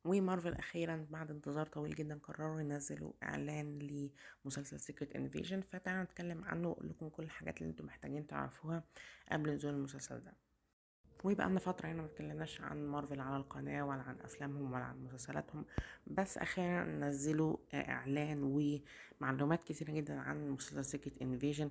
ومارفل اخيرا بعد انتظار طويل جدا قرروا ينزلوا اعلان لمسلسل سيكريت انفيجن، فتعالوا نتكلم عنه واقول لكم كل الحاجات اللي انتم محتاجين تعرفوها قبل نزول المسلسل ده. ويبقى لنا فترة هنا متكلمناش عن مارفل على القناة ولا عن أفلامهم ولا عن مسلسلاتهم، بس أخيرا نزلوا إعلان ومعلومات كتيرة جدا عن مسلسل سيكريت انفيجن،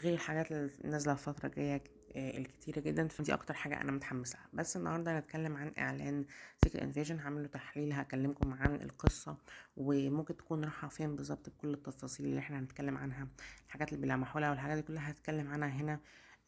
غير الحاجات اللي نازلة الفترة الجاية الكتيرة جدا. فدي أكتر حاجة أنا متحمسة لها. بس النهاردة هنتكلم عن إعلان سيكريت انفيجن، هعمل له تحليل، هكلمكم عن القصة وممكن تكون رايحة فين بالظبط بكل التفاصيل اللي احنا هنتكلم عنها، الحاجات اللي بيلمحوا لها والحاجات دي كلها هتكلم عنها هنا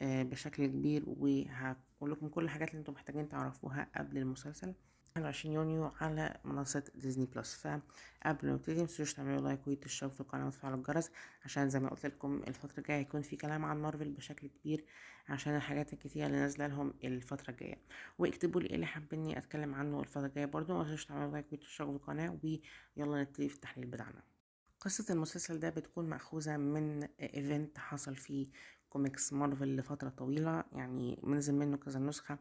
بشكل كبير، وهقول لكم كل الحاجات اللي انتم محتاجين تعرفوها قبل المسلسل. 20 يونيو على منصة ديزني بلس. فقبل ما نبتدي متنسوش تعملوا لايك وتشتركوا في القناة وتفعلوا الجرس، عشان زي ما قلت لكم الفترة الجاية هيكون في كلام عن مارفل بشكل كبير عشان الحاجات الكتيرة اللي نازلة لهم الفترة الجاية. واكتبوا لي ايه اللي حابيني اتكلم عنه الفترة الجاية برضو، متنسوش تعملوا لايك وتشتركوا في القناة، ويلا نبتدي في التحليل بتاعنا. قصة المسلسل ده بتكون مأخوذة من ايفنت حصل في كوميكس مارفل لفترة طويلة، يعني منزل منه كذا نسخة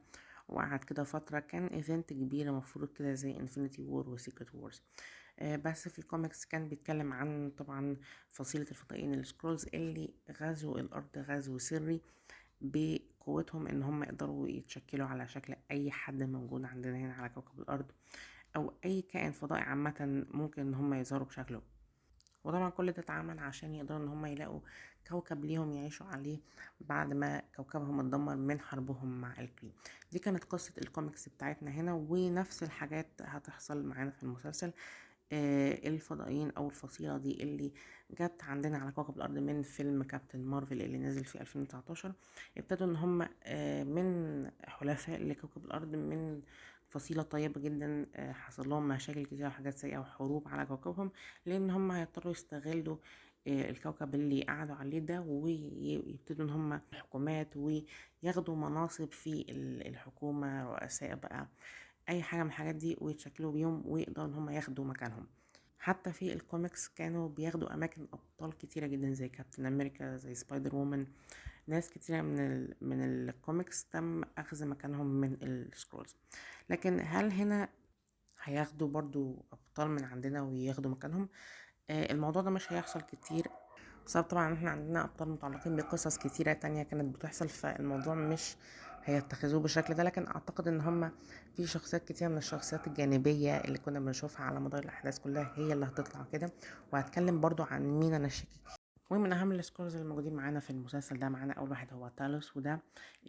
وقعد كده فترة. كان ايفنت كبير المفروض كده زي انفينيتي وور وسيكريت وورز. بس في الكوميكس كان بيتكلم عن طبعا فصيلة الفضائيين السكرولز اللي غزوا الأرض غزو سري بقوتهم ان هم يقدروا يتشكلوا على شكل اي حد موجود عندنا هنا على كوكب الارض، او اي كائن فضائي عامة ممكن ان هم يظهروا بشكله. وطبعا كل ده اتعمل عشان يقدروا ان هم يلاقوا كوكب ليهم يعيشوا عليه بعد ما كوكبهم اتدمر من حربهم مع الكريم. دي كانت قصة الكوميكس بتاعتنا هنا، ونفس الحاجات هتحصل معانا في المسلسل. الفضائيين او الفصيلة دي اللي جت عندنا على كوكب الارض من فيلم كابتن مارفل اللي نزل في 2019، ابتدوا ان هم من حلفاء لكوكب الارض، من فصيلة طيبة جدا. حصل لهم مشاكل كتير وحاجات سيئة وحروب على كوكبهم، لان هم هيضطروا يستغلوا الكوكب اللي قعدوا عليه ده، ويبتدوا ان هم حكومات وياخدوا مناصب في الحكومة، رؤساء بقى، اي حاجه من الحاجات دي، ويتشكلوا بيهم ويقدروا ان هم ياخدوا مكانهم. حتى في الكوميكس كانوا بياخدوا اماكن ابطال كتيره جدا زي كابتن امريكا، زي سبايدر وومن. ناس كتيره من الكوميكس تم اخذ مكانهم من السكرولز. لكن هل هنا هياخدوا برضو ابطال من عندنا وياخدوا مكانهم؟ الموضوع ده مش هيحصل كتير، بسبب طبعا احنا عندنا ابطال متعلقين بقصص كتيرة تانية كانت بتحصل، فالموضوع مش هيتخذوه بالشكل ده. لكن اعتقد ان هما في شخصيات كتير من الشخصيات الجانبية اللي كنا بنشوفها على مدار الاحداث كلها هي اللي هتطلع كده. وهتكلم برضو عن مين انا شاكك. ومن اهم السكورز اللي موجودين معانا في المسلسل ده، معانا اول واحد هو تالوس، وده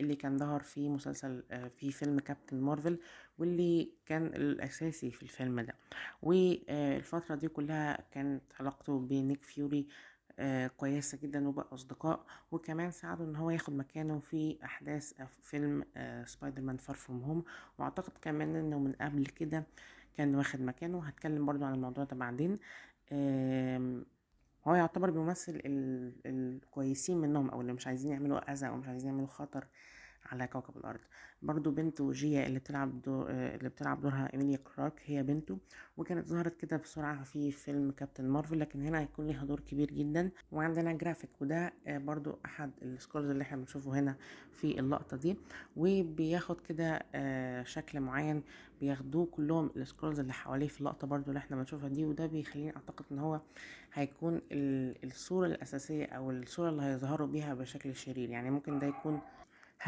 اللي كان ظهر في مسلسل في فيلم كابتن مارفل، واللي كان الاساسي في الفيلم ده. والفترة دي كلها كانت علاقته بنيك فيوري كويسة جدا وبقى أصدقاء، وكمان ساعده إن هو ياخد مكانه في أحداث فيلم سبايدر مان فار فروم هوم. وأعتقد كمان إنه من قبل كده كان واخد مكانه. هتكلم برضو عن الموضوع ده بعدين. آم، هو يعتبر بيمثل الكويسين منهم، او اللي مش عايزين يعملوا اذى او مش عايزين يعملوا خطر على كوكب الارض. برضو بنته جيا اللي بتلعب دورها ايميليا كلارك هي بنته، وكانت ظهرت كده بسرعة في فيلم كابتن مارفل، لكن هنا هيكون ليها دور كبير جدا. وعندنا جرافيك، وده برضو احد السكولز اللي احنا بنشوفه هنا في اللقطة دي، وبياخد كده شكل معين بياخدوه كلهم السكرولز اللي حواليه في اللقطة برضو اللي احنا بنشوفها دي. وده بيخليني اعتقد ان هو هيكون الصورة الأساسية أو الصورة اللي هيظهروا بيها بشكل شرير. يعني ممكن ده يكون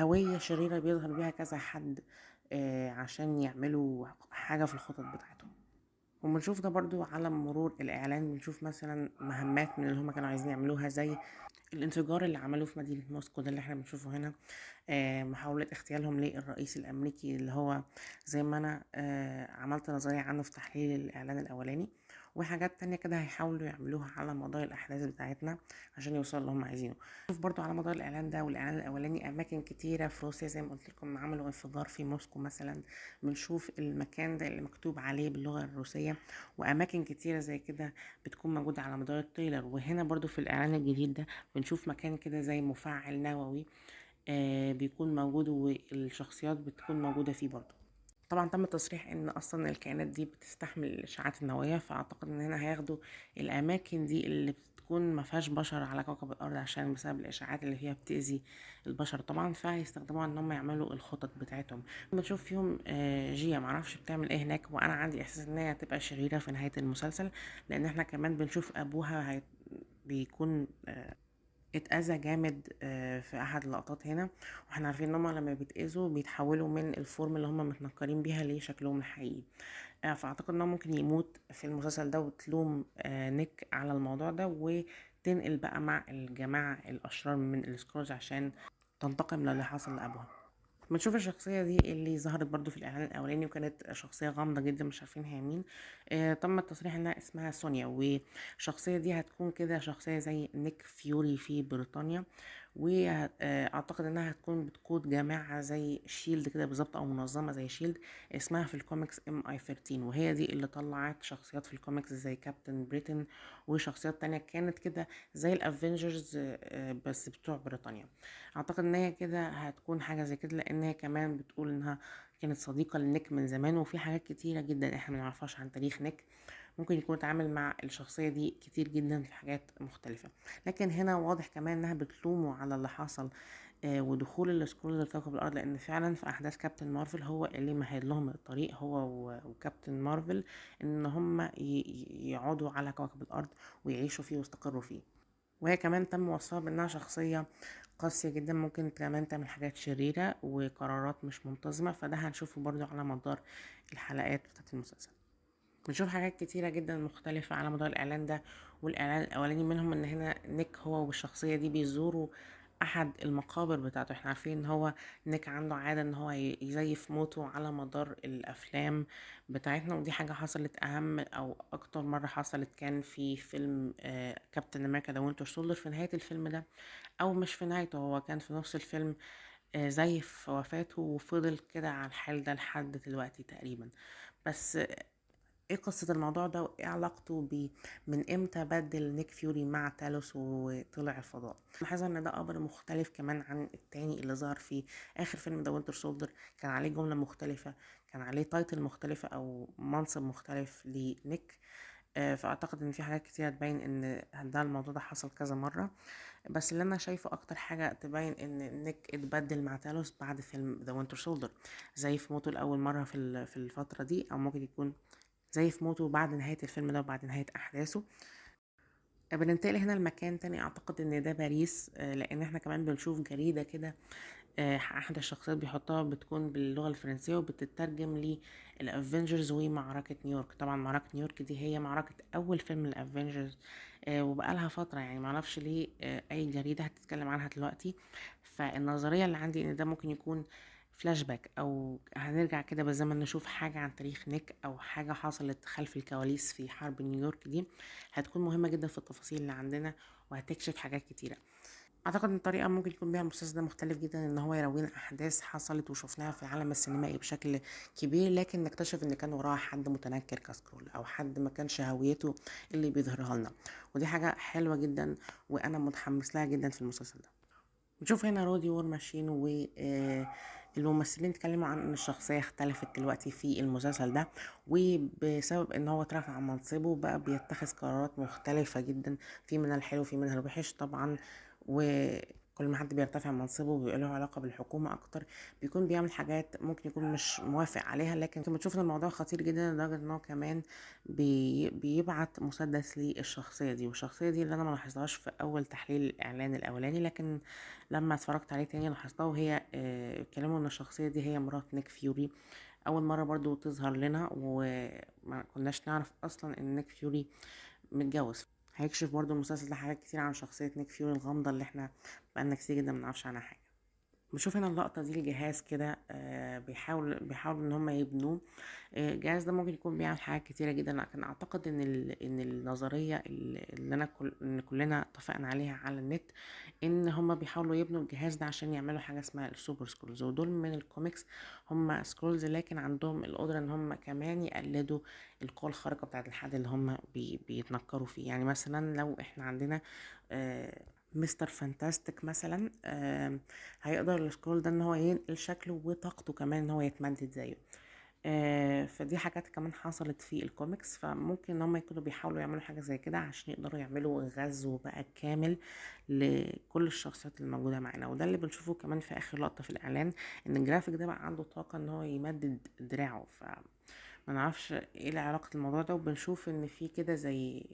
هوية شريرة بيظهر بيها كذا حد عشان يعملوا حاجة في الخطط بتاعتهم. وبنشوف ده برضو على مرور الإعلان، بنشوف مثلا مهمات من اللي هما كانوا عايزين يعملوها، زي الانفجار اللي عملوه في مدينة موسكو ده اللي احنا بنشوفه هنا. محاولة اغتيالهم للرئيس الأمريكي، اللي هو زي ما أنا عملت نظرية عنه في تحليل الإعلان الأولاني. وحاجات تانية كده هيحاولوا يعملوها على مدار الأحداث بتاعتنا عشان يوصلوا اللي هم عايزينه. شوف برضو على مدار الإعلان ده والإعلان الأولاني أماكن كتيرة في روسيا، زي ما قلت لكم عملوا انفجار في موسكو مثلا. بنشوف المكان ده اللي مكتوب عليه باللغة الروسية، وأماكن كتيرة زي كده بتكون موجودة على مدار التريلر. وهنا برضو في الإعلان الجديد ده بنشوف مكان كده زي مفاعل نووي بيكون موجود، والشخصيات بتكون موجودة فيه برضو. طبعا تم التصريح ان اصلا الكائنات دي بتستحمل الاشعاعات النووية، فاعتقد ان هنا هياخدوا الاماكن دي اللي وتكون ما فيهاش بشر على كوكب الارض، عشان بسبب الاشاعات اللي فيها بتأذي البشر طبعا، فهيستخدموها ان هم يعملوا الخطط بتاعتهم. بنشوف فيهم جيا معرفش بتعمل ايه هناك، وانا عندي احساس ان هي هتبقى شريرة في نهاية المسلسل، لان احنا كمان بنشوف ابوها بيكون اتأذى جامد في احد اللقطات هنا، واحنا عارفين ان هم لما بيتأذوا بيتحولوا من الفورم اللي هم متنكرين بيها لشكلهم الحقيقي. فاعتقد انه ممكن يموت في المسلسل ده، وتلوم نيك على الموضوع ده، وتنقل بقى مع الجماعة الاشرار من السكرولز عشان تنتقم للي حصل لابوها. بنشوف الشخصية دي اللي ظهرت برضو في الإعلان الأولاني، وكانت شخصية غامضة جدا مش عارفين هي مين. تم التصريح إنها اسمها سونيا، والشخصية دي هتكون كده شخصية زي نيك فيوري في بريطانيا، واعتقد انها هتكون بتقود جماعة زي شيلد كده بالظبط، او منظمة زي شيلد اسمها في الكوميكس MI13، وهي دي اللي طلعت شخصيات في الكوميكس زي كابتن بريتن، وشخصيات تانية كانت كده زي الافينجرز بس بتوع بريطانيا. اعتقد ان هي كده هتكون حاجة زي كده، لان هي كمان بتقول انها كانت صديقة لنيك من زمان، وفي حاجات كتيرة جدا احنا منعرفهاش عن تاريخ نيك، ممكن يكون اتعامل مع الشخصية دي كتير جدا في حاجات مختلفة. لكن هنا واضح كمان انها بتلومه على اللي حصل ودخول السكرول لكوكب الارض، لان فعلا في احداث كابتن مارفل هو اللي مهد لهم الطريق، هو وكابتن مارفل، ان هم يقعدوا على كوكب الارض ويعيشوا فيه ويستقروا فيه. وهي كمان تم وصفها بانها شخصية قاسية جدا، ممكن كمان تعمل حاجات شريرة وقرارات مش منتظمة، فده هنشوفه برضو على مدار الحلقات بتاعت المسلسل. بنشوف حاجات كتيرة جدا مختلفة على مدار الإعلان ده والإعلان الأولاني، منهم إن هنا نيك هو والشخصية دي بيزوروا أحد المقابر بتاعته. احنا عارفين إن هو نيك عنده عادة إن هو يزيف موته على مدار الأفلام بتاعتنا، ودي حاجة حصلت أهم أو أكتر مرة حصلت كان في فيلم كابتن أمريكا ذا وينتر سولدر. في نهاية الفيلم ده، أو مش في نهايته، هو كان في نص الفيلم زيف وفاته، وفضل كده على الحال ده لحد دلوقتي تقريبا. بس ايه قصة الموضوع ده، وايه علاقته من امتى بدل نيك فيوري مع تالوس وطلع الفضاء؟ لاحظة ان ده امر مختلف كمان عن التاني اللي ظهر في اخر فيلم ذا وينتر سولدر، كان عليه جملة مختلفة، كان عليه تايتل مختلفة او منصب مختلف لنيك. فاعتقد ان في حاجات كتيرة تبين ان ده الموضوع ده حصل كذا مرة، بس اللي انا شايفه اكتر حاجة تبين ان نيك اتبدل مع تالوس بعد فيلم ذا وينتر سولدر، زي في موته لاول مرة في الفترة دي، او ممكن يكون زي في موته بعد نهاية الفيلم ده وبعد نهاية أحداثه. بننتقل هنا لمكان تاني، أعتقد إن ده باريس، لأن احنا كمان بنشوف جريدة كده أحد الشخصيات بيحطها، بتكون باللغة الفرنسية وبتترجم للأفينجرز ومعركة نيويورك. طبعا معركة نيويورك دي هي معركة أول فيلم الأفينجرز، وبقالها فترة، يعني معرفش ليه أي جريدة هتتكلم عنها دلوقتي. فالنظرية اللي عندي إن ده ممكن يكون فلاش باك، او هنرجع كده بالزمن نشوف حاجة عن تاريخ نيك، او حاجة حصلت خلف الكواليس في حرب نيويورك دي، هتكون مهمة جدا في التفاصيل اللي عندنا، وهتكشف حاجات كتيرة. اعتقد ان الطريقة ممكن يكون بيها المسلسل ده مختلف جدا، ان هو يروينا احداث حصلت وشفناها في العالم السينمائي بشكل كبير، لكن نكتشف ان كان وراها حد متنكر كسكرول، او حد ما كانش هويته اللي بيظهرها لنا، ودي حاجة حلوة جدا، وانا متحمس لها جدا في المسلسل ده. بنشوف هنا رودي وور ماشين، والممثلين اتكلموا عن ان الشخصية اختلفت دلوقتي في المسلسل ده، وبسبب ان هو اترفع عن منصبه بقى بيتخذ قرارات مختلفة جدا، في منها الحلو وفي منها الوحش طبعا. وكل ما حد بيرتفع عن منصبه بيبقى له علاقة بالحكومة اكتر، بيكون بيعمل حاجات ممكن يكون مش موافق عليها، لكن كما تشوف ان الموضوع خطير جدا لدرجة ان هو كمان بيبعت مسدس للشخصية دي. والشخصية دي اللي انا ملاحظهاش في اول تحليل الاعلان الاولاني، لكن لما اتفرجت عليه تاني لاحظتها، وهي اتكلموا ان الشخصية دي هي مرات نيك فيوري، اول مرة برضو تظهر لنا، وما كناش نعرف اصلا ان نيك فيوري متجوز. هيكشف برضو المسلسل ده حاجات كتير عن شخصية نيك فيوري الغامضة اللي احنا بقالنا كتير جدا منعرفش عنها حاجة. بشوف هنا اللقطة دي الجهاز كده بيحاولوا ان هم يبنوه. الجهاز ده ممكن يكون بيعمل حاجات كتيرة جدا، لكن اعتقد ان النظرية اللي ان كلنا اتفقنا عليها على النت، ان هم بيحاولوا يبنوا الجهاز ده عشان يعملوا حاجة اسمها السوبر سكرولز، ودول من الكوميكس هم سكرولز، لكن عندهم القدرة ان هم كمان يقلدوا القوى الخارقة بتاعت الحد اللي هم بيتنكروا فيه. يعني مثلا لو احنا عندنا مستر فانتاستيك مثلا، هيقدر السكرول ده ان هو ينقل شكله وطاقته كمان ان هو يتمدد زيه. فدي حاجات كمان حصلت في الكوميكس، فممكن ان هم يكونوا بيحاولوا يعملوا حاجة زي كده عشان يقدروا يعملوا غزو بقى كامل لكل الشخصيات الموجودة معانا. وده اللي بنشوفه كمان في اخر لقطة في الاعلان، ان الجرافيك ده بقى عنده طاقة ان هو يمدد دراعه. ما نعرفش ايه علاقة الموضوع ده، وبنشوف ان في كده زي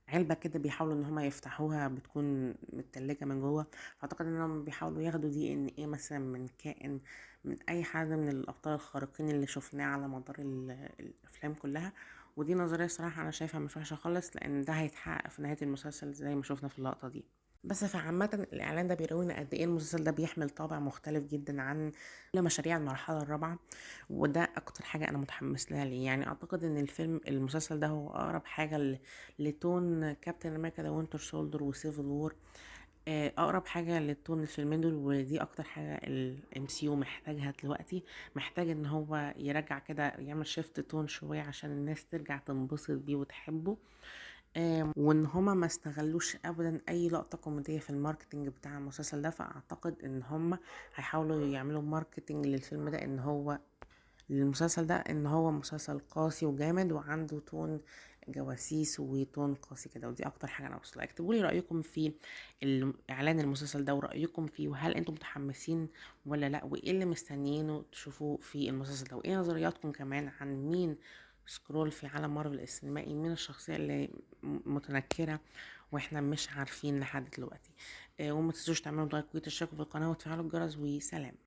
علبة كده بيحاولوا ان هما يفتحوها، بتكون متلجة من جوه. فاعتقد ان هم بيحاولوا ياخدوا دي ان ايه مثلا من كائن، من اي حد من الابطال الخارقين اللي شفناه على مدار الافلام كلها. ودي نظرية صراحة انا شايفها مش وحشة خالص، لان ده هيتحقق في نهاية المسلسل زي ما شفنا في اللقطة دي. بس فعامة الإعلان ده بيروينا قد إيه المسلسل ده بيحمل طابع مختلف جدا عن كل مشاريع المرحلة الرابعة. وده أكتر حاجة أنا متحمس لها ليه. يعني أعتقد إن المسلسل ده هو أقرب حاجة لتون كابتن أمريكا ذا وينتر سولدر وسيفل وور. اقرب حاجه للتون الفيلمين دول، ودي اكتر حاجه الام سي يو محتاجها دلوقتي. محتاج ان هو يرجع كده، يعمل شيفت تون شويه عشان الناس ترجع تنبسط بيه وتحبه. وان هما ما استغلوش ابدا اي لقطه كوميديه في الماركتينج بتاع المسلسل ده. فاعتقد ان هما هيحاولوا يعملوا ماركتينج للفيلم ده، ان هو المسلسل ده ان هو مسلسل قاسي وجامد وعنده تون جواسيس وتون قاسي كده. ودي اكتر حاجه انا وصلت. اكتبوا لي رايكم في اعلان المسلسل ده ورايكم فيه، وهل انتم متحمسين ولا لا، وايه اللي مستنيينه تشوفوه في المسلسل ده، وايه نظرياتكم كمان عن مين سكرول في عالم مارفل السينمائي، مين الشخصيه اللي متنكره واحنا مش عارفين لحد دلوقتي. وما تنسوش تعملوا لايك وتشتركوا في القناه وتفعلوا الجرس، وسلام.